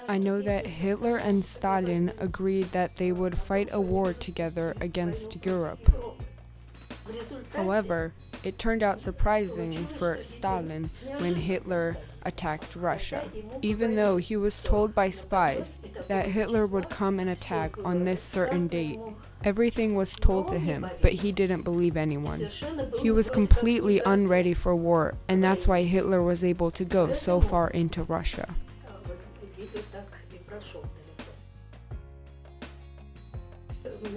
I know that Hitler and Stalin agreed that they would fight a war together against Europe. However, it turned out surprising for Stalin when Hitler attacked Russia, even though he was told by spies that Hitler would come and attack on this certain date. Everything was told to him, but he didn't believe anyone. He was completely unready for war, and that's why Hitler was able to go so far into Russia.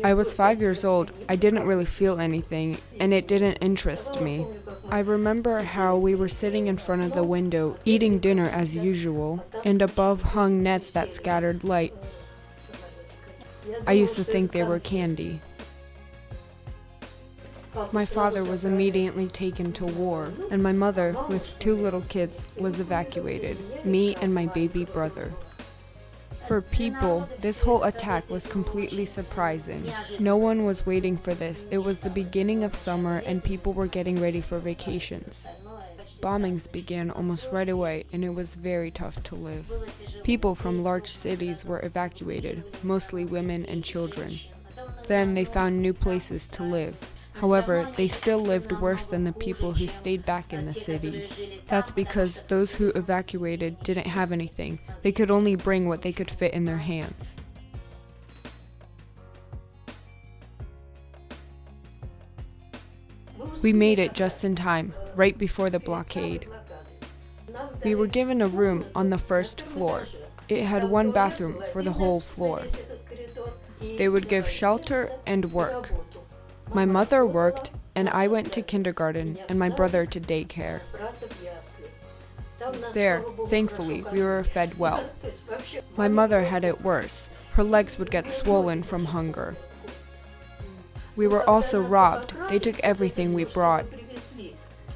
I was 5 years old. I didn't really feel anything, and it didn't interest me. I remember how we were sitting in front of the window, eating dinner as usual, and above hung nets that scattered light. I used to think they were candy. My father was immediately taken to war, and my mother, with 2 little kids, was evacuated, me and my baby brother. For people, this whole attack was completely surprising. No one was waiting for this. It was the beginning of summer and people were getting ready for vacations. Bombings began almost right away and it was very tough to live. People from large cities were evacuated, mostly women and children. Then they found new places to live. However, they still lived worse than the people who stayed back in the cities. That's because those who evacuated didn't have anything. They could only bring what they could fit in their hands. We made it just in time, right before the blockade. We were given a room on the first floor. It had 1 bathroom for the whole floor. They would give shelter and work. My mother worked, and I went to kindergarten, and my brother to daycare. There, thankfully, we were fed well. My mother had it worse. Her legs would get swollen from hunger. We were also robbed. They took everything we brought.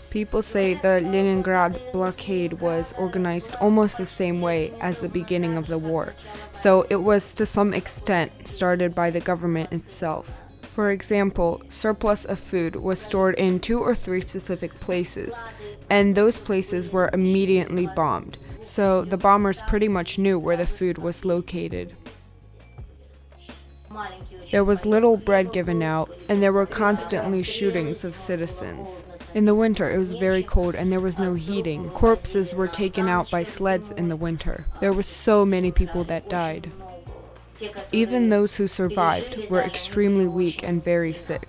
People say the Leningrad blockade was organized almost the same way as the beginning of the war, so it was to some extent started by the government itself. For example, surplus of food was stored in 2 or 3 specific places, and those places were immediately bombed, so the bombers pretty much knew where the food was located. There was little bread given out, and there were constantly shootings of citizens. In the winter, it was very cold and there was no heating. Corpses were taken out by sleds in the winter. There were so many people that died. Even those who survived were extremely weak and very sick.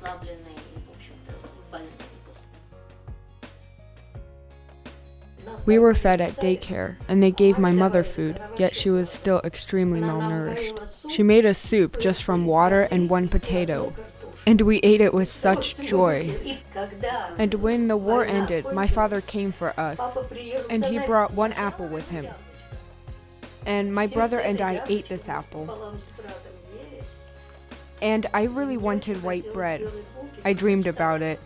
We were fed at daycare, and they gave my mother food, yet she was still extremely malnourished. She made a soup just from water and 1 potato, and we ate it with such joy. And when the war ended, my father came for us, and he brought 1 apple with him. And my brother and I ate this apple. And I really wanted white bread. I dreamed about it.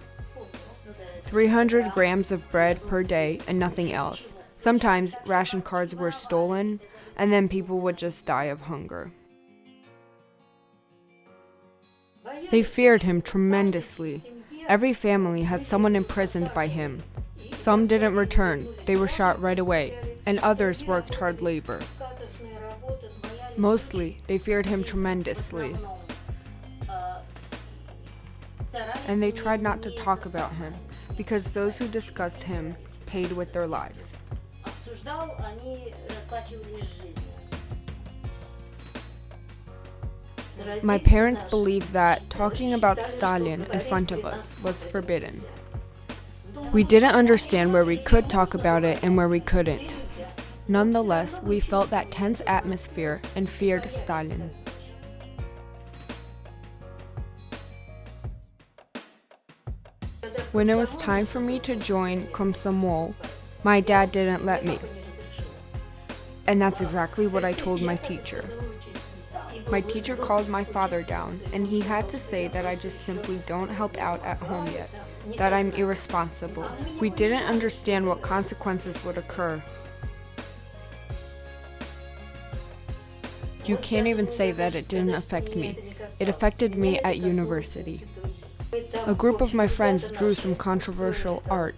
300 grams of bread per day and nothing else. Sometimes ration cards were stolen, and then people would just die of hunger. They feared him tremendously. Every family had someone imprisoned by him. Some didn't return, they were shot right away, and others worked hard labor. Mostly, they feared him tremendously. And they tried not to talk about him, because those who discussed him paid with their lives. My parents believed that talking about Stalin in front of us was forbidden. We didn't understand where we could talk about it and where we couldn't. Nonetheless, we felt that tense atmosphere and feared Stalin. When it was time for me to join Komsomol, my dad didn't let me. And that's exactly what I told my teacher. My teacher called my father down, and he had to say that I just simply don't help out at home yet, that I'm irresponsible. We didn't understand what consequences would occur. You can't even say that it didn't affect me. It affected me at university. A group of my friends drew some controversial art.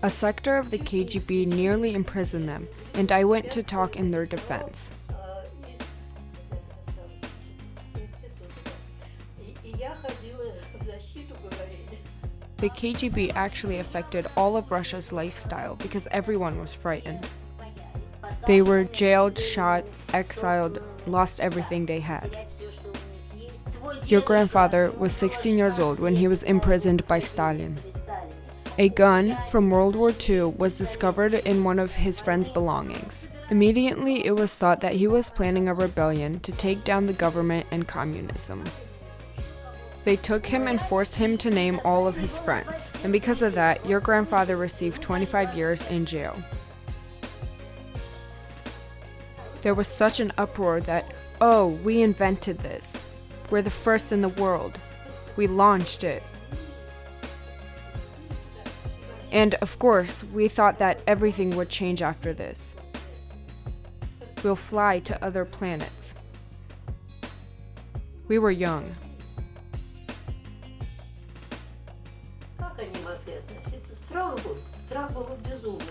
A sector of the KGB nearly imprisoned them, and I went to talk in their defense. The KGB actually affected all of Russia's lifestyle because everyone was frightened. They were jailed, shot, exiled, lost everything they had. Your grandfather was 16 years old when he was imprisoned by Stalin. A gun from World War II was discovered in one of his friend's belongings. Immediately, it was thought that he was planning a rebellion to take down the government and communism. They took him and forced him to name all of his friends, and because of that, your grandfather received 25 years in jail. There was such an uproar that, oh, we invented this. We're the first in the world. We launched it. And of course, we thought that everything would change after this. We'll fly to other planets. We were young. Как они могли относиться? Страх был безумный.